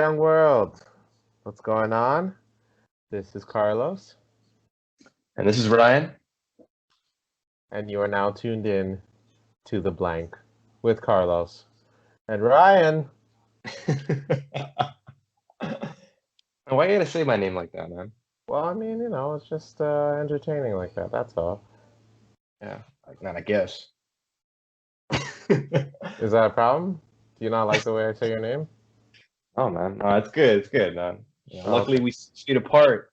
young world. What's going on? This is Carlos, And this is Ryan. and you are now tuned in to The Blank with Carlos. And Ryan, Why you gotta say my name like that, man? well, I mean, it's just entertaining like that. That's all. Yeah, like that, I guess. Is that a problem? Do you not like the way I say your name? Oh man, no, it's good. It's good, man. Oh, Luckily okay. we 6 feet apart.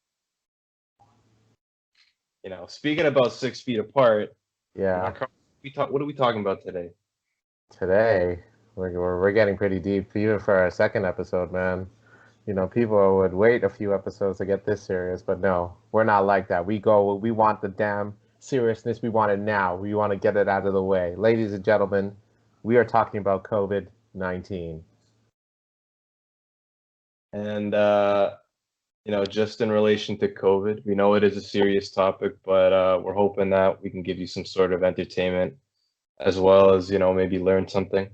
Speaking about 6 feet apart, Yeah. What are we talking about today? Today, we're getting pretty deep, even for our second episode, man. People would wait a few episodes to get this serious, but no, we're not like that. We want the damn seriousness. We want it now. We want to get it out of the way. Ladies and gentlemen, we are talking about COVID-19. And just in relation to COVID, we know it is a serious topic, but we're hoping that we can give you some sort of entertainment as well as maybe learn something.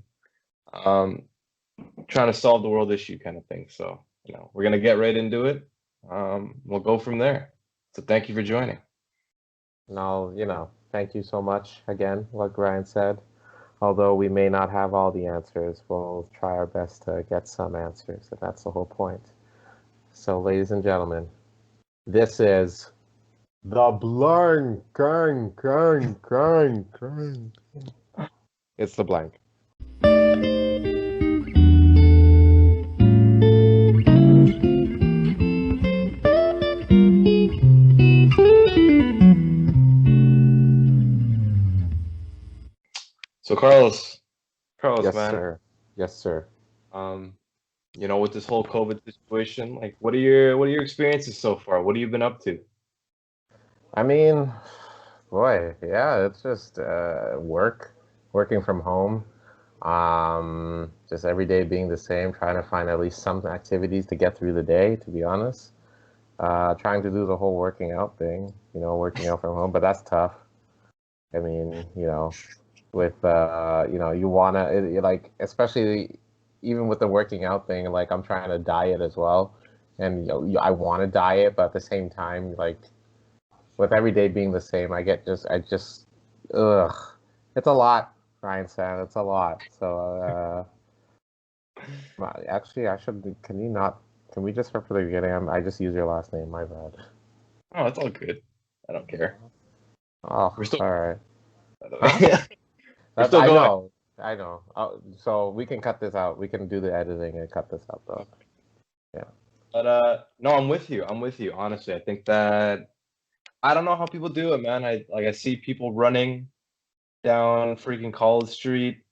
Trying to solve the world issue kind of thing. So, we're going to get right into it. We'll go from there. So thank you for joining. Now, thank you so much again, like Ryan said. Although we may not have all the answers, we'll try our best to get some answers, and that's the whole point. So, ladies and gentlemen, this is the blank. It's the blank. So Carlos, Yes, man, sir. Yes, sir. um, with this whole COVID situation, like what are your experiences so far? What have you been up to? I mean, boy, yeah, it's just working from home. Just every day being the same, trying to find at least some activities to get through the day, to be honest. Trying to do the whole working out thing, working out from home, but that's tough. I mean, with you wanna like, especially even with the working out thing, like I'm trying to diet as well, and I want to diet, but at the same time, like with every day being the same, ugh, it's a lot. Ryan said it's a lot. So actually, I should. Can you not? Can we just start from the beginning? I just use your last name. My bad. Oh, it's all good. I don't care. Oh, We're still all right. by the Huh? way. We're still I going. know. I know. So we can cut this out. We can do the editing and cut this out, though. Yeah. But no, I'm with you. I'm with you. Honestly, I think that I don't know how people do it, man. I see people running down freaking College Street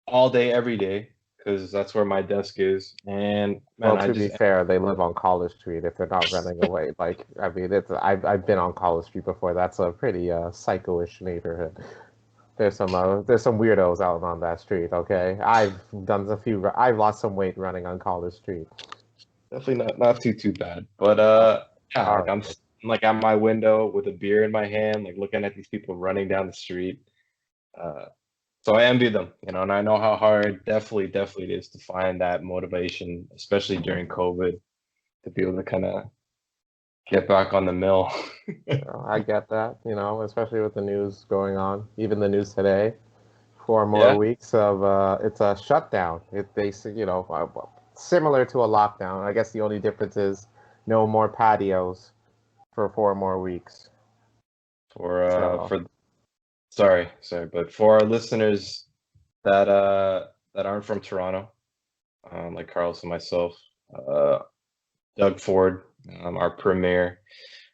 all day, every day, because that's where my desk is. And man, Well, to be fair, they live on College Street. If they're not running away, like I mean, I've been on College Street before. That's a pretty psycho-ish neighborhood. There's some weirdos out on that street. Okay, I've lost some weight running on College Street. definitely not too bad. But yeah, All like I'm right. like at my window with a beer in my hand, like looking at these people running down the street. Uh, so I envy them, and I know how hard definitely it is to find that motivation, especially during COVID, to be able to kind of get back on the mill. I get that. Especially with the news going on, even the news today. 4 more Yeah. weeks of it's a shutdown. It basically, similar to a lockdown. I guess the only difference is no more patios for 4 more weeks. So, For sorry, but for our listeners that aren't from Toronto, like Carlos and myself, uh, Doug Ford, our premier,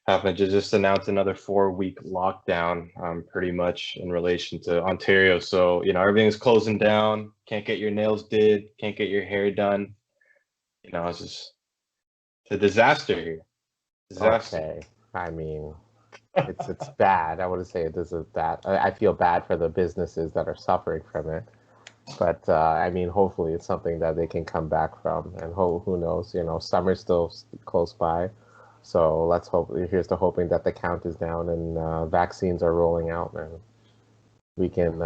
happened to just announce another 4 week lockdown, pretty much in relation to Ontario. So everything's closing down. Can't get your nails did. Can't get your hair done. It's just a disaster here. Disaster. okay. I mean, it's bad. I wouldn't say it is that. I feel bad for the businesses that are suffering from it. But I mean, hopefully, it's something that they can come back from. And who knows? Summer's still close by. So let's hope. Here's to hoping that the count is down and vaccines are rolling out, and we can,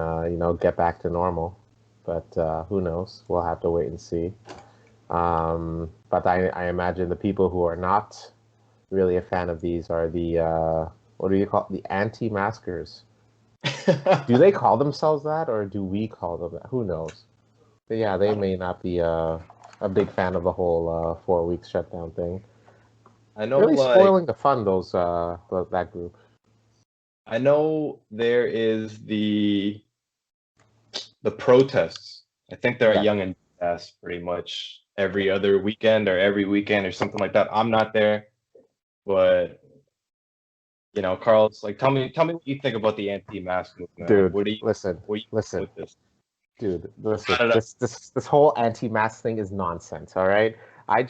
get back to normal. But who knows? We'll have to wait and see. But I imagine the people who are not really a fan of these are the what do you call it? The anti-maskers. Do they call themselves that, or do we call them that? Who knows? But yeah, they I don't. may not be a big fan of the whole 4 week shutdown thing. I know Really like spoiling the fun, that group. I know there is the protests. I think they're at Yeah, Young and Fast pretty much every other weekend or every weekend or something like that. I'm not there, but Carl's like, tell me what you think about the anti-mask movement. Like, dude, listen, what do you listen. think with this? Dude, listen, How did this whole anti-mask thing is nonsense, all right? I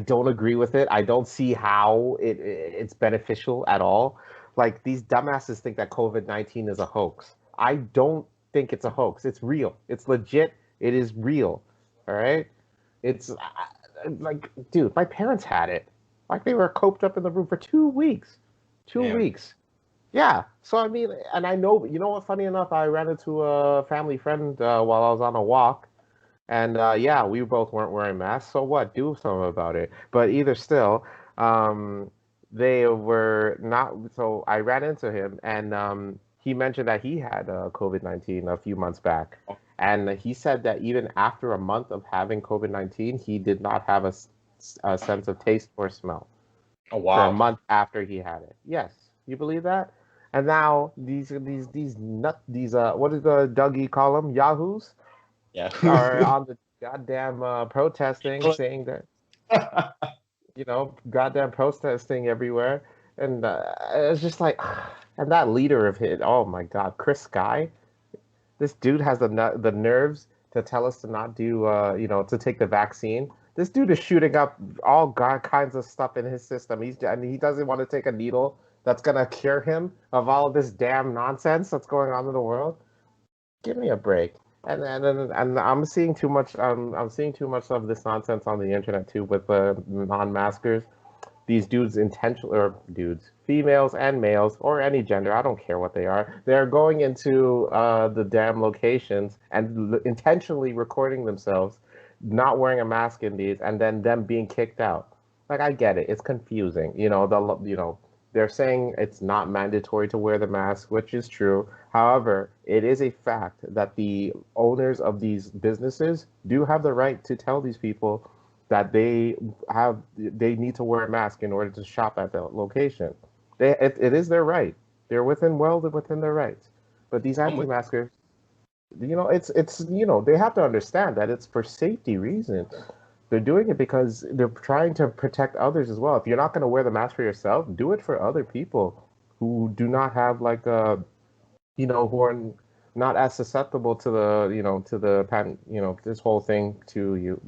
don't agree with it. I don't see how it's beneficial at all. Like these dumbasses think that COVID-19 is a hoax. I don't think it's a hoax. It's real. It's legit. It is real. All right? It's like, dude, my parents had it. Like they were coped up in the room for 2 weeks. Two damn? weeks. Yeah. So I mean, and I know, you know what? Funny enough, I ran into a family friend while I was on a walk, and yeah, we both weren't wearing masks. So what? Do something about it. But either still, um, they were not. So I ran into him, and he mentioned that he had COVID-19 a few months back, Oh, and he said that even after a month of having COVID-19, he did not have a sense of taste or smell oh for a wow. month after he had it. Yes, you believe that? And now these what did the Dougie call them? Yahoos Yeah. are on the goddamn protesting, People- saying that goddamn protesting everywhere, and it's just like, and that leader of it, oh my God, Chris Sky, this dude has the nerves to tell us to not do, to take the vaccine. This dude is shooting up all kinds of stuff in his system. And he doesn't want to take a needle that's gonna cure him of all this damn nonsense that's going on in the world. Give me a break. And I'm seeing too much. I'm seeing too much of this nonsense on the internet too with the non-maskers. These dudes intentional or dudes, females and males or any gender, I don't care what they are. They're going into the damn locations and intentionally recording themselves not wearing a mask in these, and then them being kicked out. Like I get it, it's confusing. They're saying it's not mandatory to wear the mask, which is true. However, it is a fact that the owners of these businesses do have the right to tell these people that they need to wear a mask in order to shop at the location. It is their right. They're within their rights. But these I'm with anti-maskers, it's they have to understand that it's for safety reasons. They're doing it because they're trying to protect others as well. If you're not going to wear the mask for yourself, do it for other people who do not have like who are not as susceptible to the this whole thing to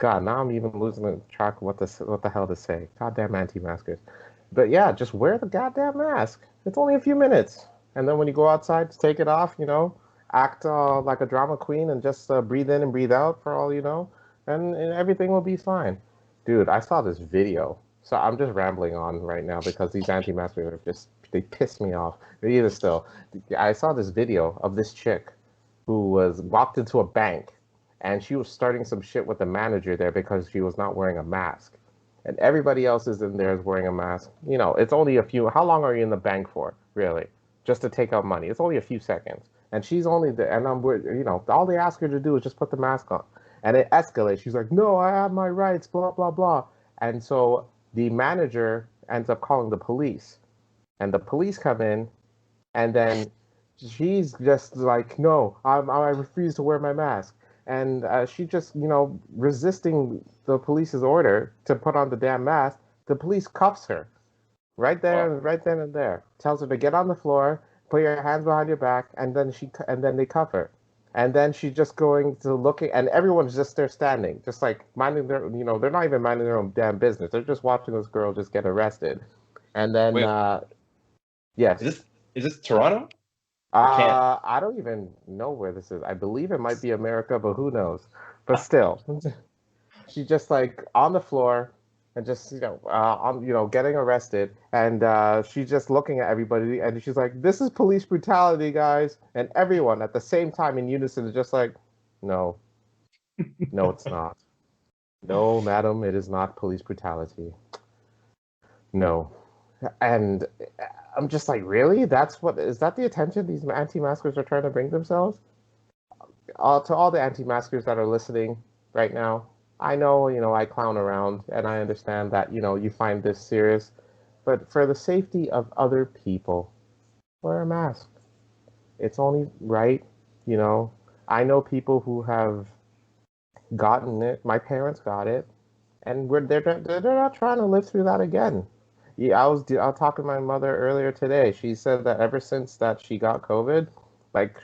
God, now I'm even losing the track of what the hell to say. Goddamn anti-maskers. But yeah, just wear the goddamn mask. It's only a few minutes, and then when you go outside, take it off. Act like a drama queen and just breathe in and breathe out for all you know, and everything will be fine. Dude, I saw this video. So I'm just rambling on right now because these anti-maskers they piss me off. But even still, I saw this video of this chick who was walked into a bank and she was starting some shit with the manager there because she was not wearing a mask. And everybody else is in there is wearing a mask. It's only a few. How long are you in the bank for, really? Just to take out money. It's only a few seconds. And she's only there, and all they ask her to do is just put the mask on. And it escalates. She's like, no, I have my rights, blah, blah, blah. And so the manager ends up calling the police. And the police come in, and then she's just like, no, I refuse to wear my mask. And she just, resisting the police's order to put on the damn mask. The police cuffs her right there, wow. right then and there. Tells her to get on the floor, put your hands behind your back, and then they cuff her. And then she's just going to looking, and everyone's just there standing, just like minding they're not even minding their own damn business. They're just watching this girl just get arrested. And then, Wait, is yes, this is this Toronto? I can't. I don't even know where this is. I believe it might be America, but who knows? But still, she just like on the floor and just on getting arrested, and she's just looking at everybody, and she's like, "This is police brutality, guys!" And everyone at the same time in unison is just like, "No." No, it's not. No, madam, it is not police brutality. No. And I'm just like, really? That's what is that the attention these anti-maskers are trying to bring themselves? To all the anti-maskers that are listening right now, I know, I clown around and I understand that, you find this serious, but for the safety of other people, wear a mask. It's only right, you know. I know people who have gotten it. My parents got it, and they're not trying to live through that again. Yeah, I was talking to my mother earlier today. She said that ever since that she got COVID, like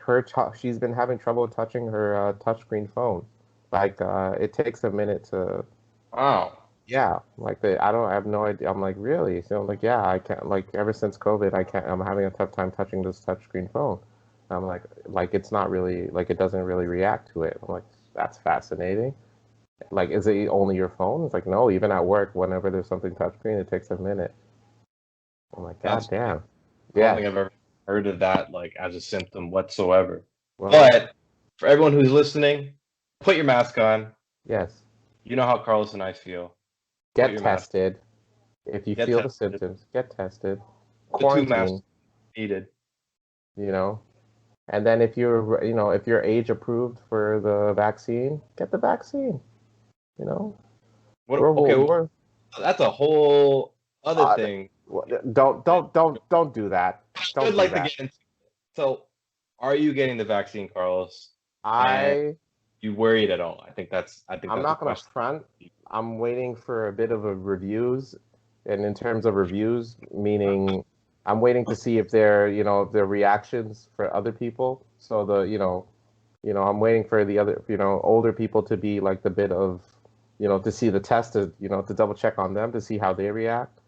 she's been having trouble touching her touchscreen phone. Like it takes a minute to Wow. yeah, like I have no idea. I'm like, really? So I'm like, yeah, I can't. Like ever since COVID, I can't. I'm having a tough time touching this touchscreen phone. I'm like it's not really like it doesn't really react to it. I'm like, that's fascinating. Like, is it only your phone? It's like, no, even at work, whenever there's something touchscreen, it takes a minute. I'm like, God That's damn. I don't Yes. think I've ever heard of that like as a symptom whatsoever. Well, But for everyone who's listening, put your mask on. yes. You know how Carlos and I feel. Put Get your mask. tested. If you Get feel the tested. symptoms, get tested. The two masks Quarantine, needed. you know. And then if you're age approved for the vaccine, get the vaccine, you know. What? We're, Okay, well, we're that's a whole other uh, thing. don't do that. I Don't would do like to that. get into. So, are you getting the vaccine, Carlos? And I you worried at all? I think I'm that's a not gonna question. front. I'm waiting for a bit of a reviews, and in terms of reviews, meaning I'm waiting to see if if their reactions for other people. So I'm waiting for the other, older people to be like the bit of, to see the test, to double check on them to see how they react.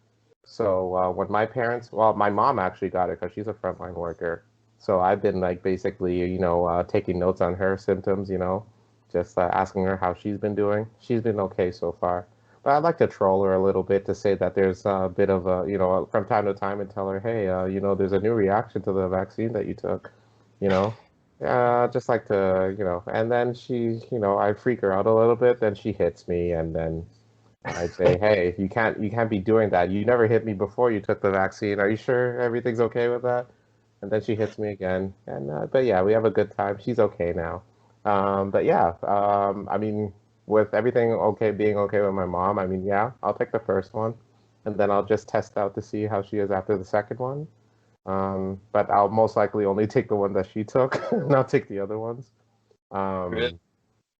So when my parents, well, my mom actually got it because she's a frontline worker. So I've been like basically, taking notes on her symptoms, just asking her how she's been doing. She's been okay so far. But I'd like to troll her a little bit to say that there's a bit of a, from time to time and tell her, hey, there's a new reaction to the vaccine that you took, you know. Just like to, and then I freak her out a little bit, then she hits me, and then I'd say, hey, you can't be doing that. You never hit me before you took the vaccine. Are you sure everything's okay with that? And then she hits me again. And but yeah, we have a good time. She's okay now. But yeah, I mean, with everything okay, being okay with my mom, I mean, yeah, I'll take the first one, and then I'll just test out to see how she is after the second one. But I'll most likely only take the one that she took, not take the other ones. Really? Um,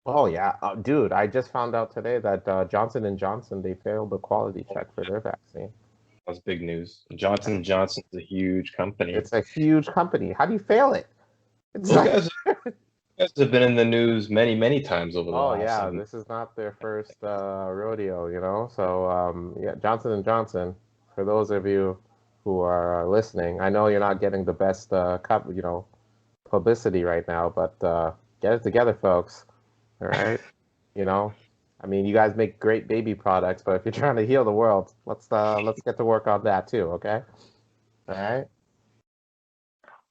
Oh yeah, dude! I just found out today that Johnson and Johnson they failed the quality check for their vaccine. That's big news. Johnson Johnson is a huge company. It's a huge company. How do you fail it? It's Those like, guys, guys have been in the news many, many times over the oh last yeah, seven. this is not their first rodeo, So yeah, Johnson and Johnson. For those of you who are listening, I know you're not getting the best publicity right now, but get it together, folks. All right, you know. I mean, you guys make great baby products, but if you're trying to heal the world, let's get to work on that too, okay? All right.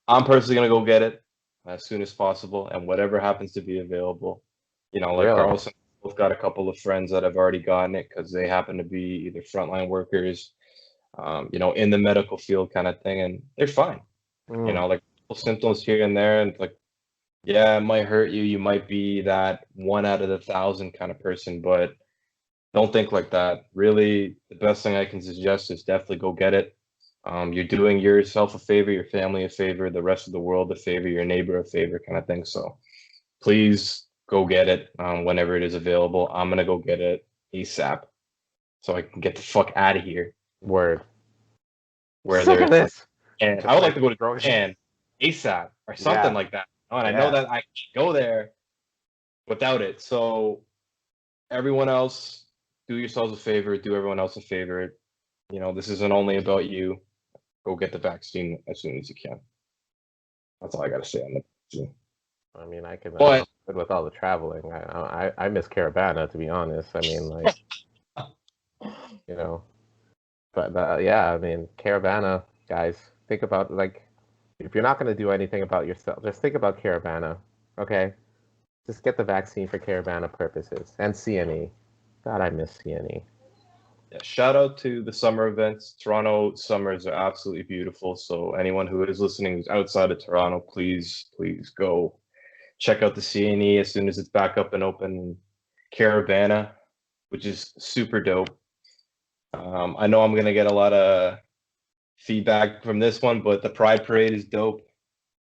I'm personally gonna go get it as soon as possible, and whatever happens to be available. Like Really? Carlson, both got a couple of friends that have already gotten it because they happen to be either frontline workers, in the medical field kind of thing, and they're fine. Mm. Like little symptoms here and there, and like, yeah, it might hurt you. You might be that one out of the thousand kind of person, but don't think like that. Really, the best thing I can suggest is definitely go get it. You're doing yourself a favor, your family a favor, the rest of the world a favor, your neighbor a favor, kind of thing. So please go get it whenever it is available. I'm gonna go get it ASAP so I can get the fuck out of here. Word. Where Look at there's like, this. and I Just would like like to go to throwing. Japan ASAP or something Yeah. like that. And I know Yeah. that I can't go there without it. So everyone else, do yourselves a favor, do everyone else a favor. This isn't only about you. Go get the vaccine as soon as you can. That's all I got to say on the vaccine. I mean, I can. I'm But good with all the traveling. I miss Caravana to be honest. I mean, like you know, but yeah, I mean, Caravana guys. Think about like if you're not gonna do anything about yourself, just think about Caravana. Okay. Just get the vaccine for Caravana purposes and CNE. God, I miss CNE. Yeah, shout out to the summer events. Toronto summers are absolutely beautiful. So anyone who is listening who's outside of Toronto, please go check out the CNE as soon as it's back up and open. Caravana, which is super dope. I know I'm gonna get a lot of feedback from this one, but the Pride Parade is dope.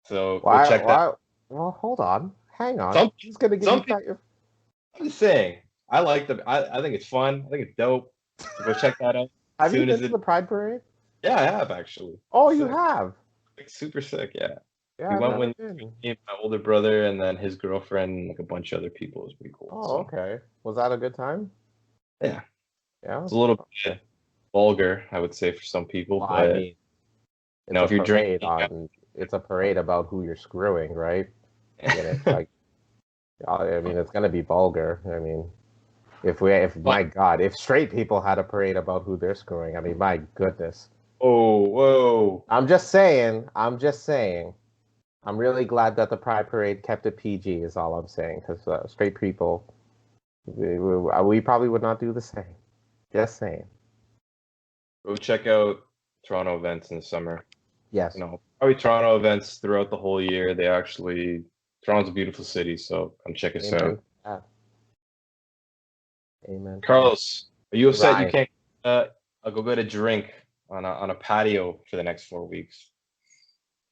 So go Why? check that. Why? Well, hold on. Hang on. Some Who's gonna give you some people. fire? I'm just saying. I like the. I think it's fun. I think it's dope. So go check that out as Have you soon been as to it. the Pride Parade? Yeah, I have actually. Oh, you Sick. have. Like, super sick. Yeah. Yeah, We I've went never with been. me and my older brother, and then his girlfriend, and like a bunch of other people. It was pretty cool. Oh, So okay. Was that a good time? yeah, Yeah. it's a little bit vulgar, I would say, for some people, Well, I but mean, it's a if you're parade drinking, on. It's a parade about who you're screwing, right? I mean, it's like, I mean, it's gonna be vulgar. I mean, if but my God, if straight people had a parade about who they're screwing, I mean, my goodness. oh, whoa, I'm just saying. I'm just saying. I'm really glad that the Pride Parade kept it PG. Is all I'm saying, because straight people, we probably would not do the same. Just saying. go check out Toronto events in the summer. Yes. Probably Toronto events throughout the whole year. Toronto's a beautiful city, so come check us out. Amen. Amen. Carlos, are you upset you Ryan. can't go get a drink on a patio for the next 4 weeks?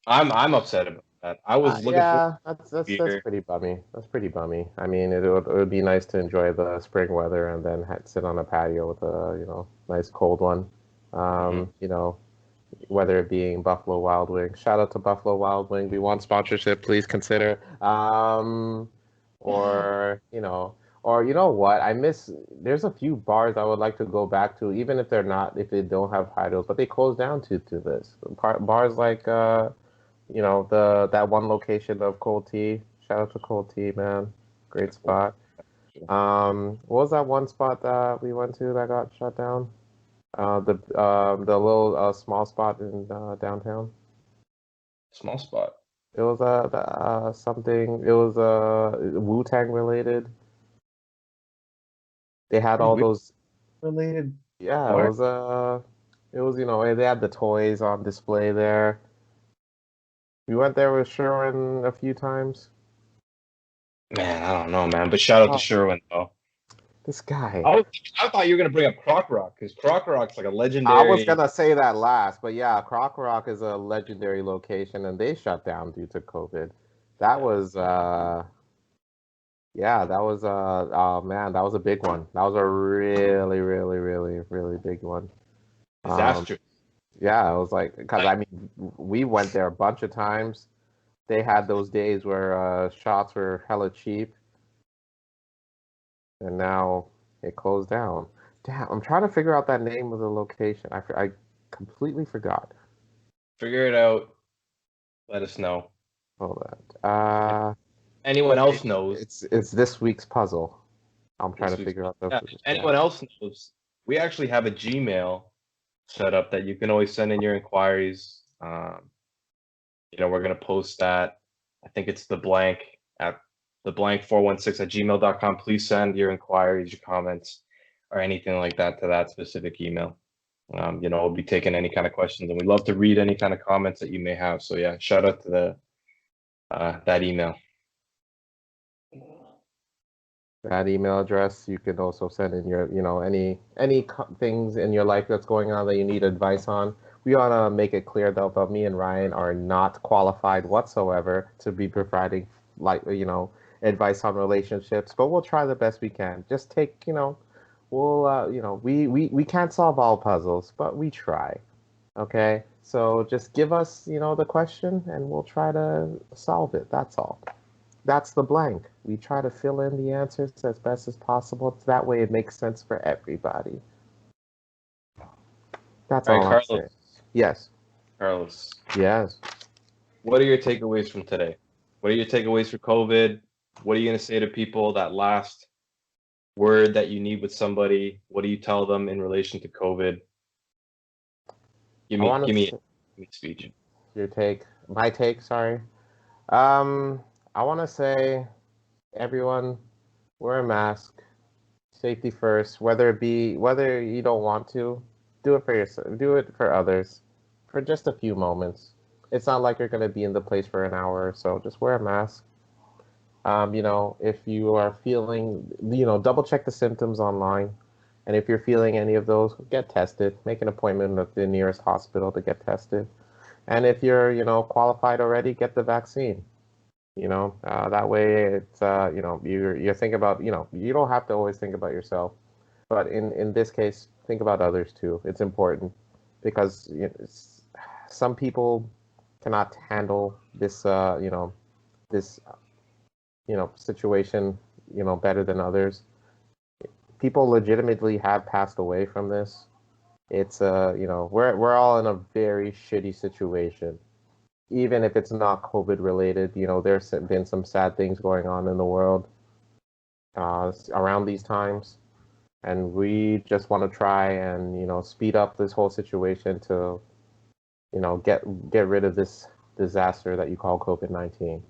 I'm upset about that. I was looking forward Yeah, that's to pretty bummy. That's pretty bummy. I mean, it would be nice to enjoy the spring weather and then sit on a patio with a nice cold one. beer. Whether it being Buffalo Wild Wings. Shout out to Buffalo Wild Wing. We want sponsorship. Please consider. Or or you know what? I miss. There's a few bars I would like to go back to, even if if they don't have titles, but they closed down to this. Bars like the that one location of Cold Tea. Shout out to Cold Tea, man. Great Cool. spot. What was that one spot that we went to that got shut down? The little small spot in downtown. Small spot. It was something. It was Wu Tang related. They had Pretty all weird those. related Yeah, bar. it was they had the toys on display there. We went there with Sherwin a few times. Man, I don't know, man. But shout out to Oh, Sherwin though. this guy. I, was, I thought you were gonna bring up Croc Rock because Croc Rock's like a I was legendary. gonna say that last, but yeah, Croc Rock is a legendary location, and they shut down due to COVID. That Yeah, was Yeah, that was oh man, that was a big one. That was a really big one. Um, disaster. yeah, it was like because Like, I mean we went there a bunch of times. They had those days where shots were hella cheap, and now it closed down. Damn, I'm trying to figure out that name of the location. I completely forgot. figure it out. Let us know. Hold If on. anyone else knows It's this week's puzzle. I'm trying this to week's. figure out the Yeah, if anyone else knows, we actually have a Gmail set up that you can always send in your inquiries. We're gonna post that. I think it's the blank 416 at gmail.com. Please send your inquiries, your comments, or anything like that to that specific email. We'll be taking any kind of questions, and we'd love to read any kind of comments that you may have. So yeah, shout out to the that email. that email address. You can also send in your, things in your life that's going on that you need advice on. We want to make it clear though that me and Ryan are not qualified whatsoever to be providing advice on relationships, but we'll try the best we can. Just take, we'll we can't solve all puzzles, but we try. Okay? So just give us, the question and we'll try to solve it. That's all. That's the blank. We try to fill in the answers as best as possible. That way it makes sense for everybody. That's All right, all I'm saying. Yes. Carlos, Yes. what are your takeaways from today? What are your takeaways for COVID? What are you going to say to people? That last word that you need with somebody. What do you tell them in relation to COVID? Give I me, want give me, to give me a speech. your take, my take, sorry. Um I want to say Everyone, wear a mask. Safety first. Whether you don't want to, do it for yourself. Do it for others, for just a few moments. It's not like you're gonna be in the place for an hour or so. Just wear a mask. If you are feeling, double check the symptoms online. And if you're feeling any of those, get tested. Make an appointment at the nearest hospital to get tested. And if you're, qualified already, get the vaccine. That way it's, you're thinking about, you don't have to always think about yourself, but in this case, think about others too. It's important because some people cannot handle this, this, situation, better than others. People legitimately have passed away from this. It's we're all in a very shitty situation. Even if it's not COVID related, there's been some sad things going on in the world around these times, and we just want to try and speed up this whole situation to get rid of this disaster that you call COVID-19.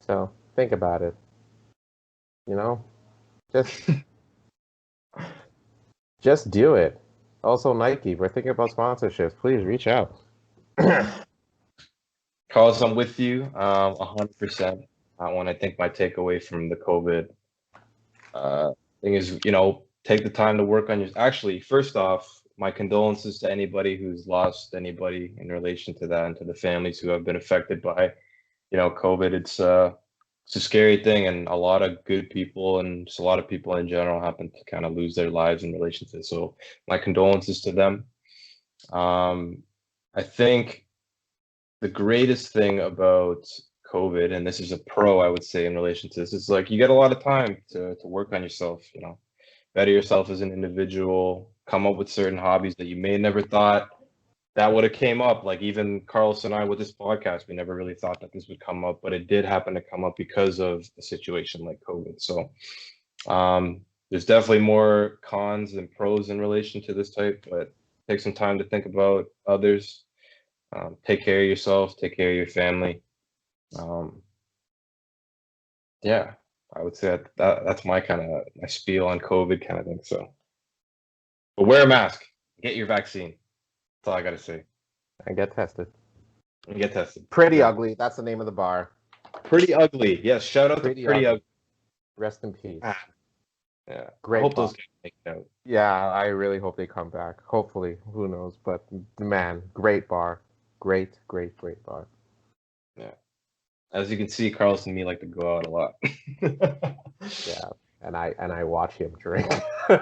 So think about it. You know, just just do it. Also, Nike, we're thinking about sponsorships. Please reach out. Carlos, I'm with you 100%. When I think my takeaway from the COVID thing is, take the time to work on your. Actually, first off, my condolences to anybody who's lost anybody in relation to that, and to the families who have been affected by, COVID. It's a scary thing, and a lot of good people and just a lot of people in general happen to kind of lose their lives in relation to it. So my condolences to them. I think the greatest thing about COVID, and this is a pro, I would say, in relation to this, is like you get a lot of time to work on yourself, better yourself as an individual, come up with certain hobbies that you may never thought that would have came up. Like even Carlos and I with this podcast, we never really thought that this would come up, but it did happen to come up because of a situation like COVID. So there's definitely more cons than pros in relation to this type, but take some time to think about others. Take care of yourself, take care of your family. Um, yeah, I would say that's my kind of my spiel on COVID kind of thing. So, but wear a mask, get your vaccine. That's all I gotta say. And get tested. And get tested. Pretty Exactly. ugly. That's the name of the bar. Pretty ugly. Yes. Shout out to Pretty Pretty ugly. Ugly. Rest in peace. Ah, yeah. I Great hope bar. those guys make it out. Yeah, I really hope they come back. Hopefully, who knows? But man, great bar. Great, great, great bar. Yeah. As you can see, Carlos and me like to go out a lot. Yeah, and I watch him drink. As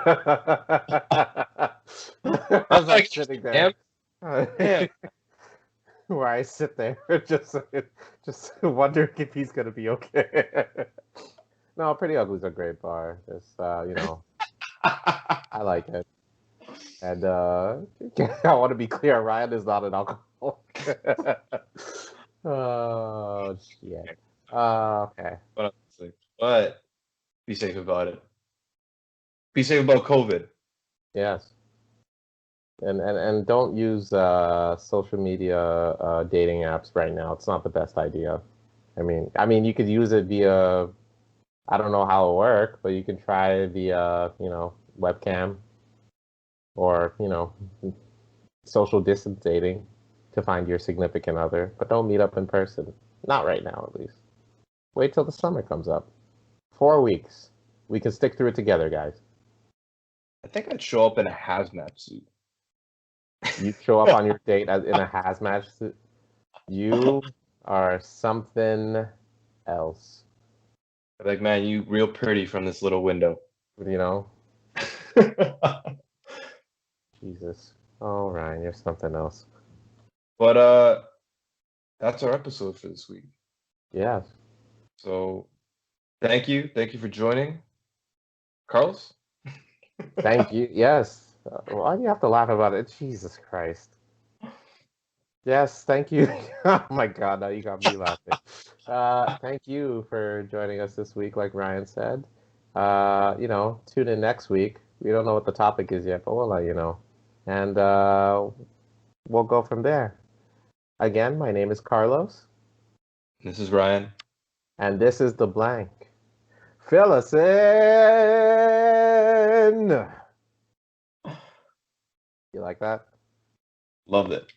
I'm sitting there, Damn. Damn. where I sit there, just wondering if he's gonna be okay. No, Pretty Ugly's a great bar. Just I like it, and I want to be clear. Ryan is not an alcoholic. Oh shit. Okay. But be safe about it. Be safe about COVID. Yes. And don't use social media dating apps right now. It's not the best idea. I mean, you could use it via, I don't know how it works, but you can try via, webcam or, social distance dating to find your significant other. But don't meet up in person. Not right now, at least. Wait till the summer comes up. 4 weeks. We can stick through it together, guys. I think I'd show up in a hazmat suit. You show up on your date in a hazmat suit. You are something else. Like, man, you real pretty from this little window. You know? Jesus. Oh, Ryan, you're something else. But that's our episode for this week. Yes. So thank you for joining, Carlos. Thank you. Yes. Why do you have to laugh about it? Jesus Christ. Yes, thank you. Oh my God, now you got me laughing. Thank you for joining us this week, like Ryan said. Tune in next week. We don't know what the topic is yet, but we'll let you know. And we'll go from there. Again, my name is Carlos. This is Ryan. And this is the blank. Fill us in. You like that? Loved it.